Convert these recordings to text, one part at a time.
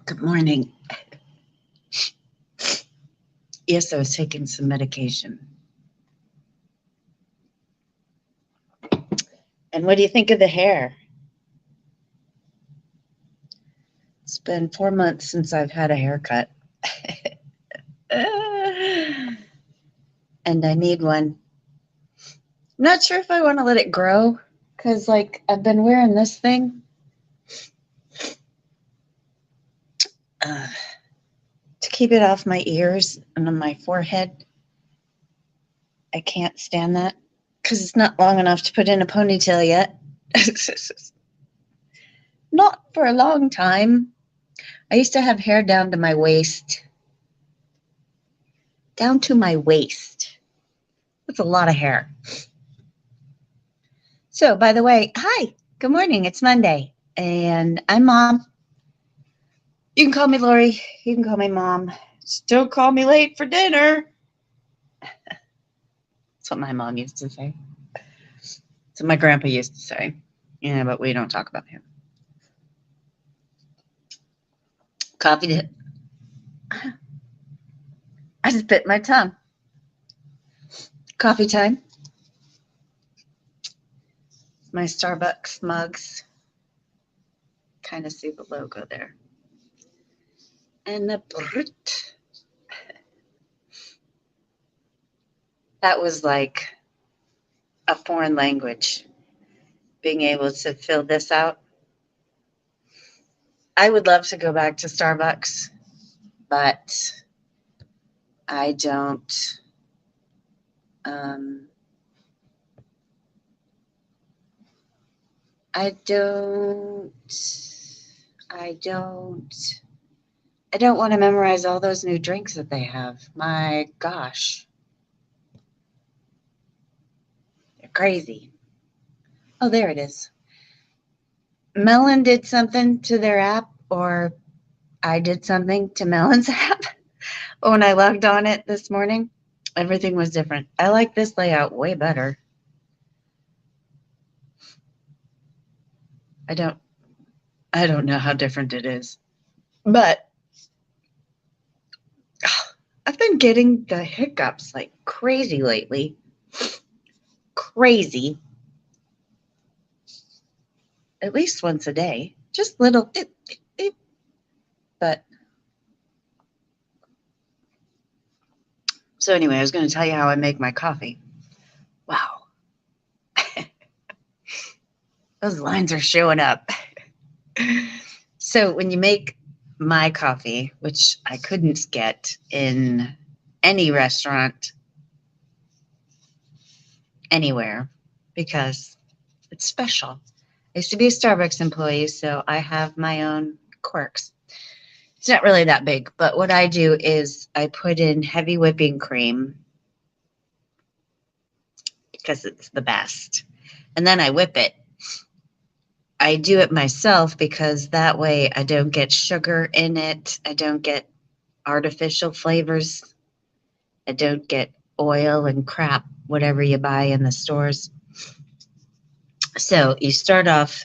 Good morning. Yes, I was taking some medication. And what do you think of the hair? It's been 4 months since I've had a haircut. And I need one. I'm not sure if I want to let it grow because, I've been wearing this thing uh, to keep it off my ears and on my forehead. I can't stand that because it's not long enough to put in a ponytail yet. Not for a long time. I used to have hair down to my waist. Down to my waist. That's a lot of hair. So, by the way, hi, good morning. It's Monday, and I'm Mom. You can call me Lori. You can call me Mom. Still call me late for dinner. That's what my mom used to say. That's what my grandpa used to say. Yeah, but we don't talk about him. Coffee. I just bit my tongue. Coffee time. My Starbucks mugs. Kind of see the logo there. And the brut. That was like a foreign language. Being able to fill this out. I would love to go back to Starbucks, but I don't. Um, I don't. I don't. I don't want to memorize all those new drinks that they have. My gosh, they're crazy. Oh, there it is. Melon did something to their app, or I did something to Melon's app. When I logged on it this morning, everything was different. I like this layout way better. I don't know how different it is. But I've been getting the hiccups like crazy lately. Crazy. At least once a day. Just little. But so anyway, I was going to tell you how I make my coffee. Wow. Those lines are showing up. So when you make my coffee, which I couldn't get in any restaurant anywhere because it's special. I used to be a Starbucks employee, so I have my own quirks. It's not really that big, but what I do is I put in heavy whipping cream because it's the best. And then I whip it. I do it myself because that way I don't get sugar in it. I don't get artificial flavors. I don't get oil and crap, whatever you buy in the stores. So you start off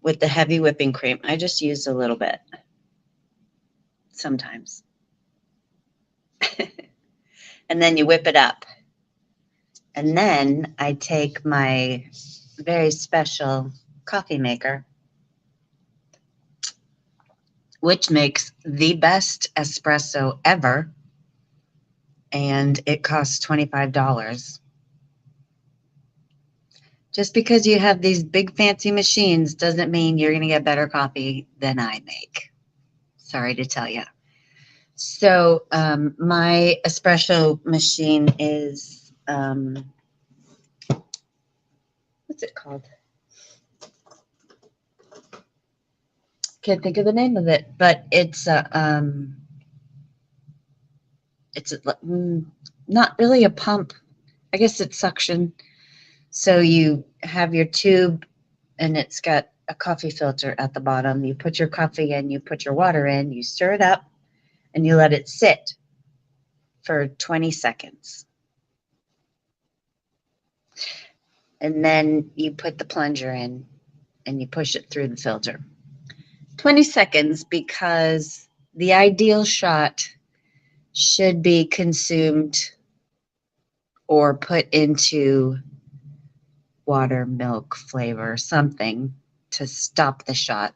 with the heavy whipping cream. I just use a little bit sometimes. And then you whip it up. And then I take my very special coffee maker, which makes the best espresso ever. And it costs $25. Just because you have these big fancy machines doesn't mean you're going to get better coffee than I make. Sorry to tell you. So my espresso machine is, what's it called? Can't think of the name of it, but it's not really a pump. I guess it's suction. So you have your tube and it's got a coffee filter at the bottom. You put your coffee in, you put your water in, you stir it up, and you let it sit for 20 seconds. And then you put the plunger in and you push it through the filter. 20 seconds, because the ideal shot should be consumed or put into water, milk, flavor, something to stop the shot,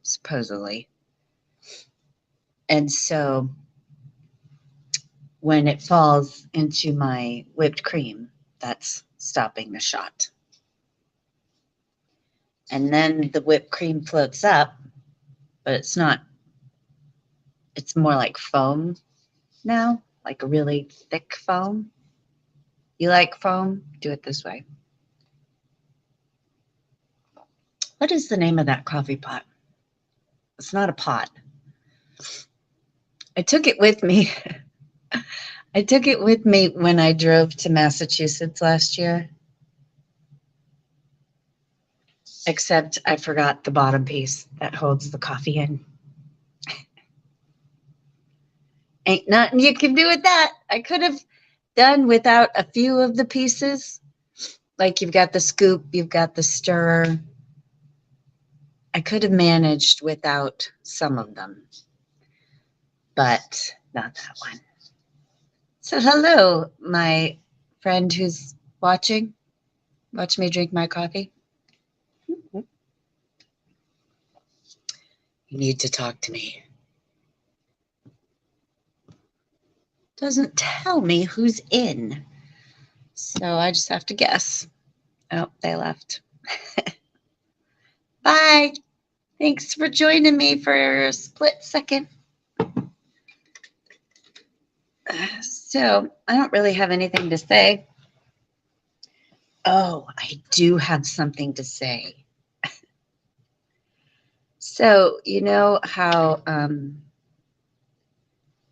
supposedly. And so when it falls into my whipped cream, that's stopping the shot. And then the whipped cream floats up, but it's not, it's more like foam now, like a really thick foam. You like foam? Do it this way. What is the name of that coffee pot? It's not a pot. I took it with me. I took it with me when I drove to Massachusetts last year. Except I forgot the bottom piece that holds the coffee in. Ain't nothing you can do with that. I could have done without a few of the pieces. Like you've got the scoop, you've got the stirrer. I could have managed without some of them, but not that one. So hello, my friend who's watching. Watch me drink my coffee. You need to talk to me. Doesn't tell me who's in. So I just have to guess. Oh, they left. Bye. Thanks for joining me for a split second. So I don't really have anything to say. Oh, I do have something to say. So you know how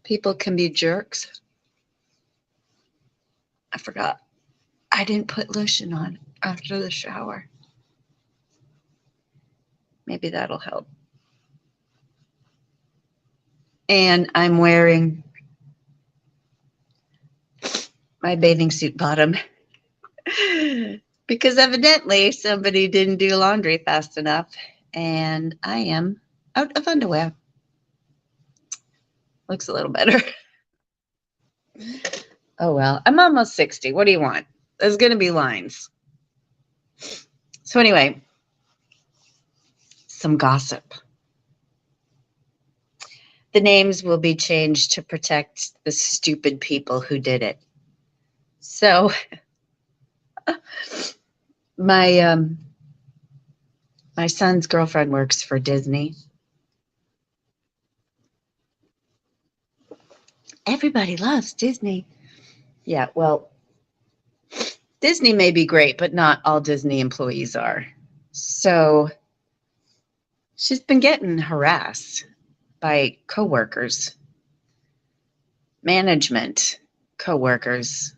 people can be jerks? I forgot. I didn't put lotion on after the shower. Maybe that'll help. And I'm wearing my bathing suit bottom because evidently somebody didn't do laundry fast enough and I am out of underwear. Looks a little better. Oh, well, I'm almost 60. What do you want? There's going to be lines. So anyway, some gossip. The names will be changed to protect the stupid people who did it. So my son's girlfriend works for Disney. Everybody loves Disney. Yeah, well, Disney may be great, but not all Disney employees are. So she's been getting harassed by coworkers, management, coworkers,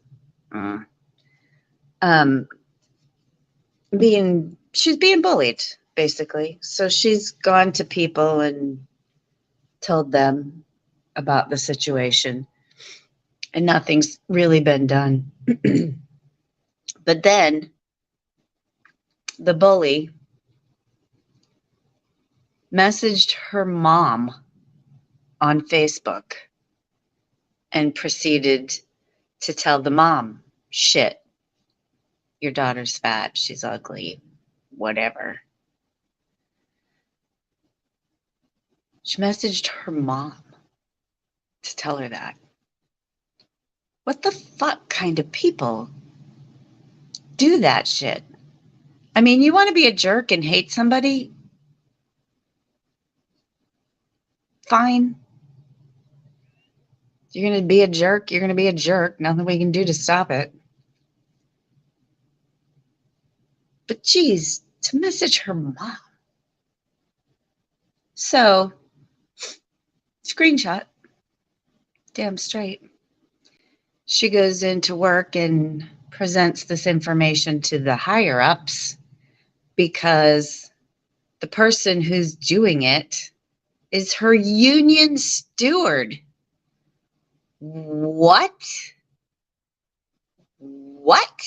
she's being bullied, basically. So she's gone to people and told them about the situation, and nothing's really been done. But then the bully messaged her mom on Facebook and proceeded to tell the mom, shit, your daughter's fat, she's ugly, whatever. She messaged her mom to tell her that. What the fuck kind of people do that shit? I mean, you want to be a jerk and hate somebody? Fine. You're going to be a jerk. You're going to be a jerk. Nothing we can do to stop it. But geez, to message her mom. So, screenshot. Damn straight. She goes into work and presents this information to the higher ups because the person who's doing it is her union steward. What? What?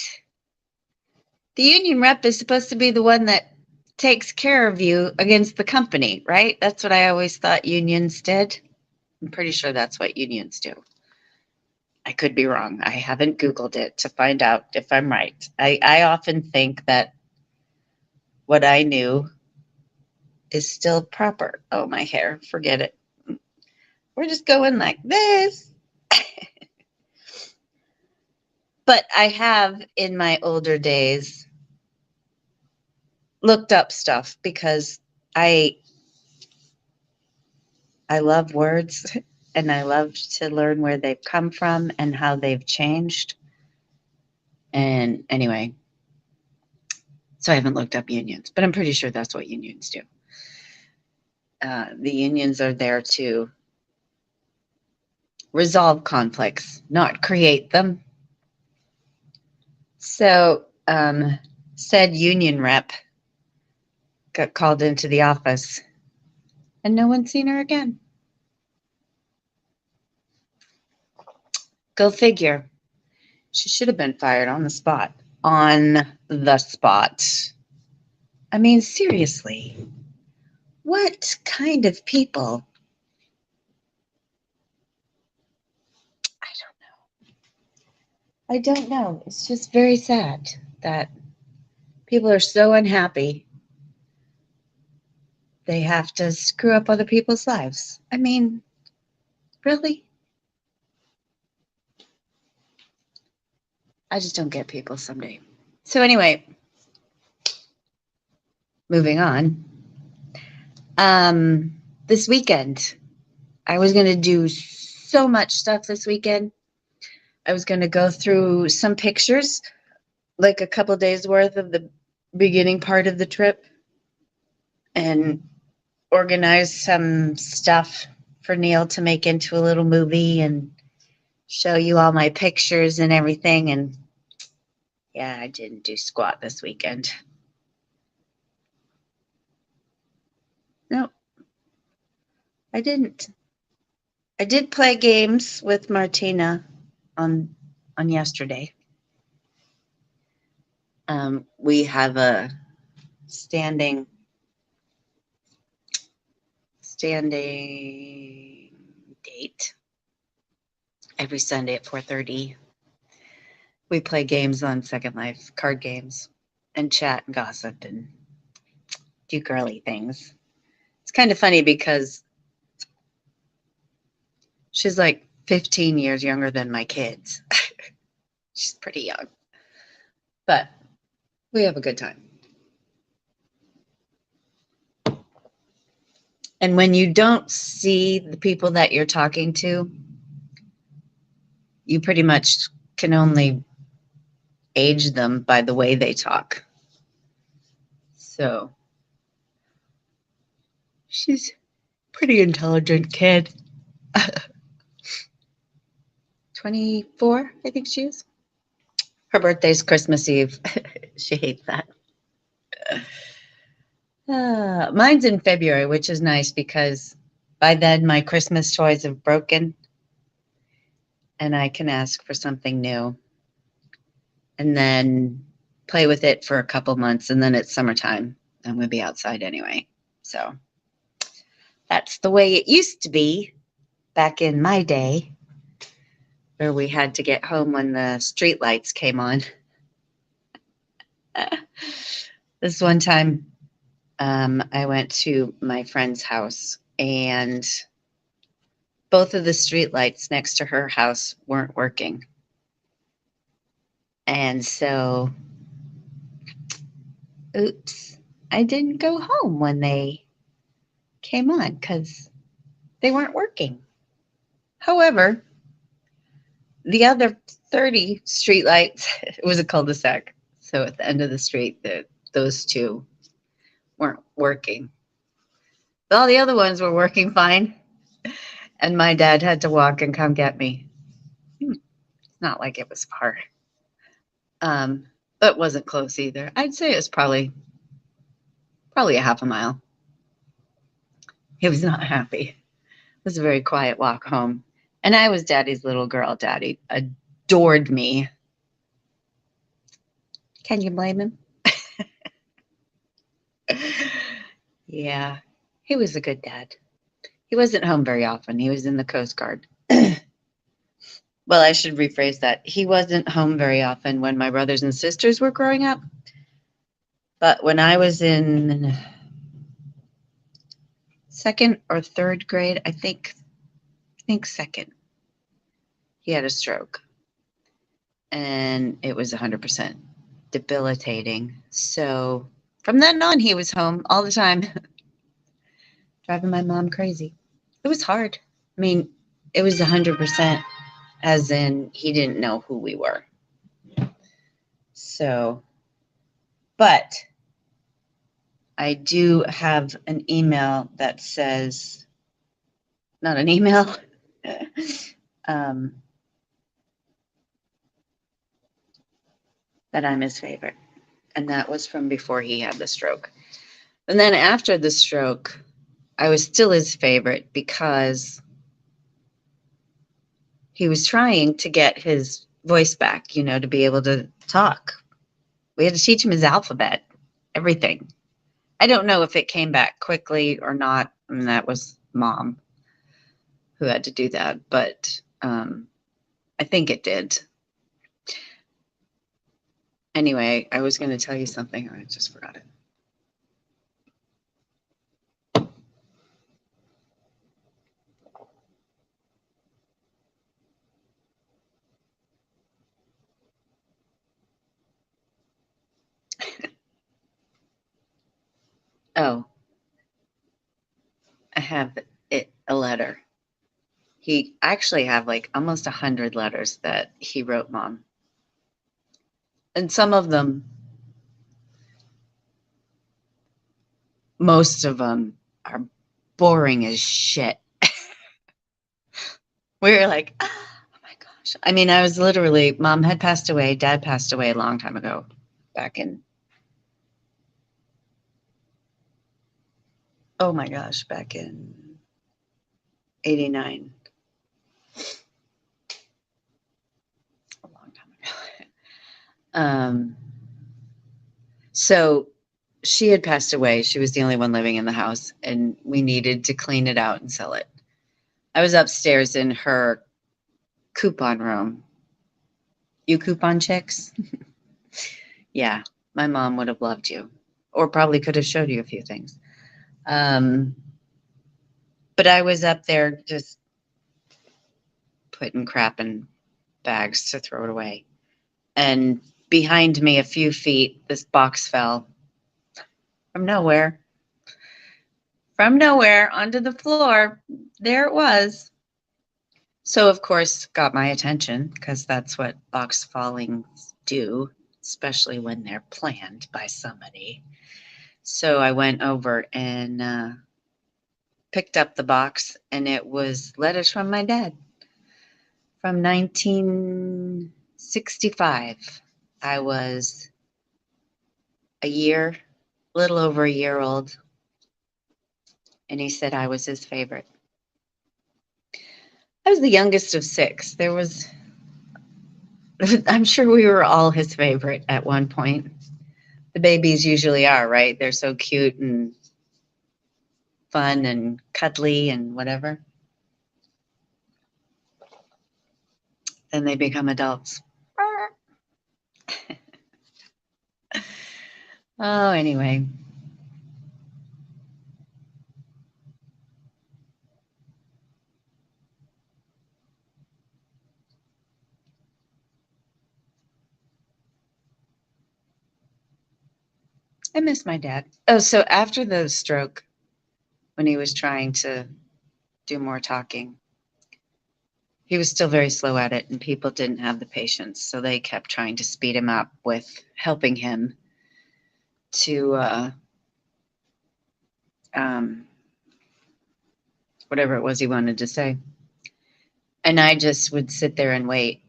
The union rep is supposed to be the one that takes care of you against the company, right? That's what I always thought unions did. I'm pretty sure that's what unions do. I could be wrong. I haven't Googled it to find out if I'm right. I often think that what I knew is still proper. Oh, my hair, forget it. We're just going like this. But I have in my older days looked up stuff because I love words and I love to learn where they've come from and how they've changed. And anyway, so I haven't looked up unions, but I'm pretty sure that's what unions do. The unions are there to resolve conflicts, not create them. So, said union rep got called into the office and no one's seen her again. Go figure. She should have been fired on the spot. On the spot. I mean, seriously, what kind of people? I don't know. It's just very sad that people are so unhappy they have to screw up other people's lives. I mean, really? I just don't get people someday. So anyway, moving on. This weekend, I was going to do so much stuff this weekend. I was going to go through some pictures, like a couple days worth of the beginning part of the trip, and organize some stuff for Neil to make into a little movie and show you all my pictures and everything. And yeah, I didn't do squat this weekend. No, I didn't. I did play games with Martina on yesterday. We have a standing date every Sunday at 4:30. We play games on Second Life, card games, and chat and gossip and do girly things. It's kind of funny because she's like 15 years younger than my kids. She's pretty young, but we have a good time. And when you don't see the people that you're talking to, you pretty much can only age them by the way they talk. So she's a pretty intelligent kid. 24, I think she is. Her birthday's Christmas Eve. She hates that. Mine's in February, which is nice because by then my Christmas toys have broken and I can ask for something new and then play with it for a couple months, and then it's summertime. I'm going to be outside anyway. So that's the way it used to be back in my day, where we had to get home when the street lights came on. This one time, I went to my friend's house and both of the street lights next to her house weren't working. And so, oops, I didn't go home when they came on because they weren't working. However, the other 30 street lights, it was a cul-de-sac. So at the end of the street, those two weren't working. But all the other ones were working fine. And my dad had to walk and come get me. It's not like it was far. But it wasn't close either. I'd say it was probably a half a mile. He was not happy. It was a very quiet walk home. And I was Daddy's little girl. Daddy adored me. Can you blame him? Yeah, he was a good dad. He wasn't home very often. He was in the Coast Guard. Well, I should rephrase that. He wasn't home very often when my brothers and sisters were growing up. But when I was in second or third grade, I think second, he had a stroke. And it was 100% debilitating. So from then on, he was home all the time, driving my mom crazy. It was hard. I mean, it was 100%, as in he didn't know who we were. So, but I do have an email that says, not an email, that I'm his favorite. And that was from before he had the stroke. And then after the stroke, I was still his favorite because he was trying to get his voice back, you know, to be able to talk. We had to teach him his alphabet, everything. I don't know if it came back quickly or not. I mean, that was mom who had to do that, but I think it did. Anyway, I was going to tell you something and I just forgot it. Oh, I have a letter. He actually have like almost 100 letters that he wrote mom. And some of them, most of them are boring as shit. We were like, oh my gosh. I mean, I was literally, mom had passed away, dad passed away a long time ago, back in, oh my gosh, back in 89. A long time ago. So she had passed away. She was the only one living in the house, and we needed to clean it out and sell it. I was upstairs in her coupon room. You coupon chicks? Yeah, my mom would have loved you, or probably could have showed you a few things. But I was up there just putting crap in bags to throw it away. And behind me, a few feet, this box fell from nowhere. From nowhere onto the floor. There it was. So, of course, got my attention because that's what box fallings do, especially when they're planned by somebody. So I went over and picked up the box, and it was letters from my dad from 1965. I was little over a year old, and he said I was his favorite. I was the youngest of 6. I'm sure we were all his favorite at one point. The babies usually are, right? They're so cute and fun and cuddly and whatever. Then they become adults. Oh, anyway. I miss my dad. Oh, so after the stroke, when he was trying to do more talking, he was still very slow at it, and people didn't have the patience. So they kept trying to speed him up with helping him to whatever it was he wanted to say. And I just would sit there and wait.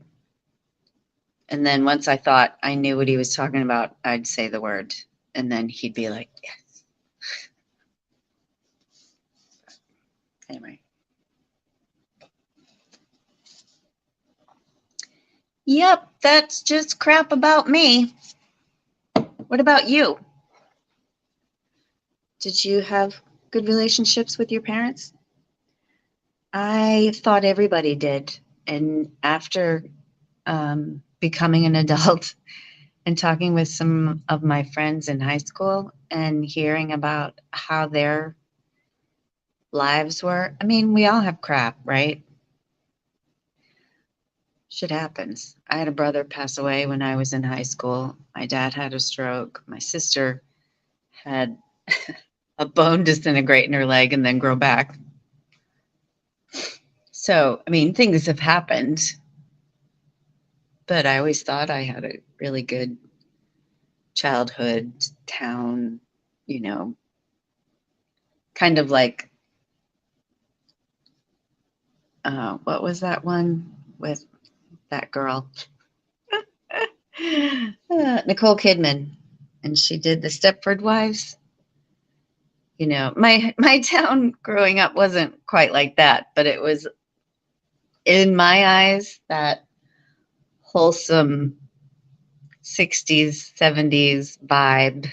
And then once I thought I knew what he was talking about, I'd say the word. And then he'd be like, yes. Anyway. Yep, that's just crap about me. What about you? Did you have good relationships with your parents? I thought everybody did. And after becoming an adult and talking with some of my friends in high school and hearing about how their lives were, I mean, we all have crap, right? Shit happens. I had a brother pass away when I was in high school. My dad had a stroke. My sister had a bone disintegrate in her leg and then grow back. So, I mean, things have happened, but I always thought I had a really good childhood, town, you know, kind of like, what was that one with that girl? Nicole Kidman. And she did the Stepford Wives. You know, my town growing up wasn't quite like that, but it was, in my eyes, that wholesome 60s, 70s vibe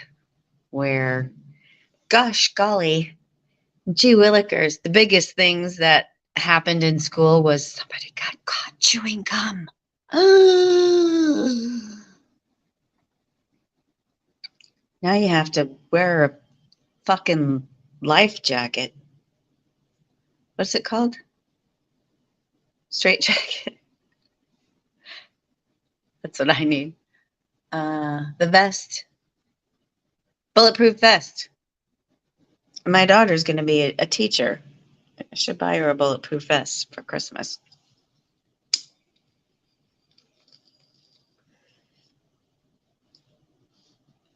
where, gosh golly, gee willikers, the biggest things that happened in school was somebody got caught chewing gum. Now you have to wear a fucking life jacket. What's it called? Straight jacket. That's what I need. The vest. Bulletproof vest. My daughter's going to be a teacher. I should buy her a bulletproof vest for Christmas.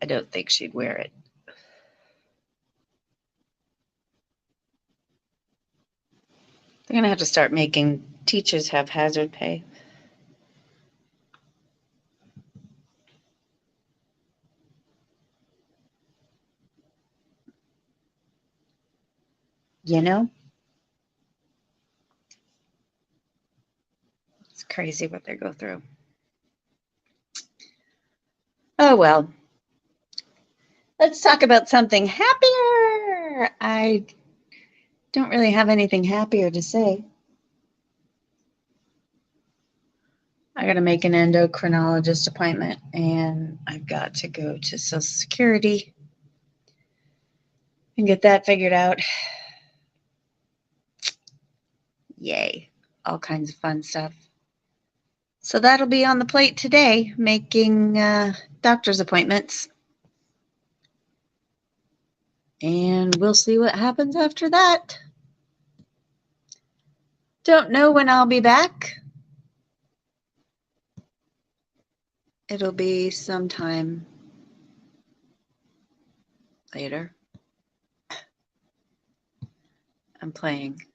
I don't think she'd wear it. They're going to have to start making teachers have hazard pay. You know? It's crazy what they go through. Oh, well. Let's talk about something happier. I don't really have anything happier to say. I got to make an endocrinologist appointment, and I've got to go to Social Security and get that figured out. Yay. All kinds of fun stuff. So that'll be on the plate today, making doctor's appointments. And we'll see what happens after that. Don't know when I'll be back. It'll be sometime later. I'm playing.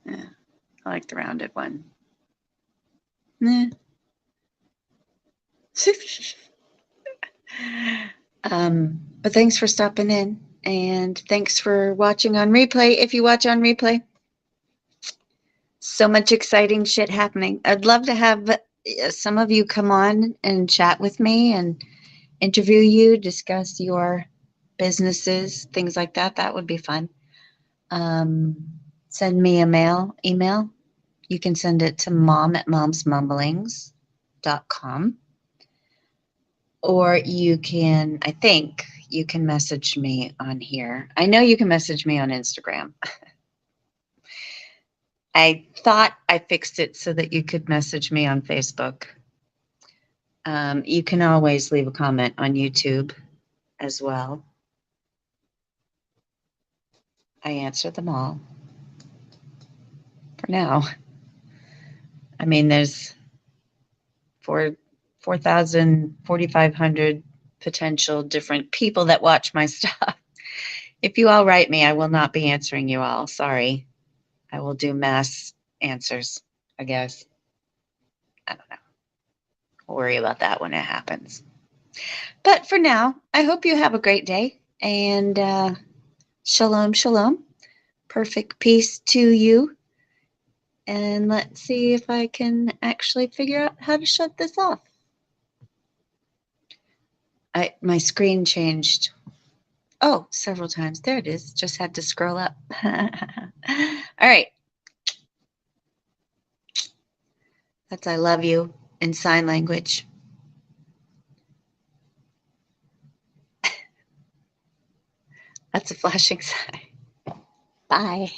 Yeah, I like the rounded one. Nah. But thanks for stopping in, and thanks for watching on replay. If you watch on replay, so much exciting shit happening. I'd love to have some of you come on and chat with me and interview you, discuss your businesses, things like that. That would be fun. Send me a email. You can send it to mom@momsmumblings.com. Or you can, I think you can message me on here. I know you can message me on Instagram. I thought I fixed it so that you could message me on Facebook. You can always leave a comment on YouTube as well. I answer them all. For now. I mean, there's 4,000, 4,500 potential different people that watch my stuff. If you all write me, I will not be answering you all. Sorry. I will do mass answers, I guess. I don't know. We'll worry about that when it happens. But for now, I hope you have a great day, and shalom, shalom. Perfect peace to you. And let's see if I can actually figure out how to shut this off. My screen changed. Oh, several times. There it is. Just had to scroll up. All right. That's I love you in sign language. That's a flashing sign. Bye.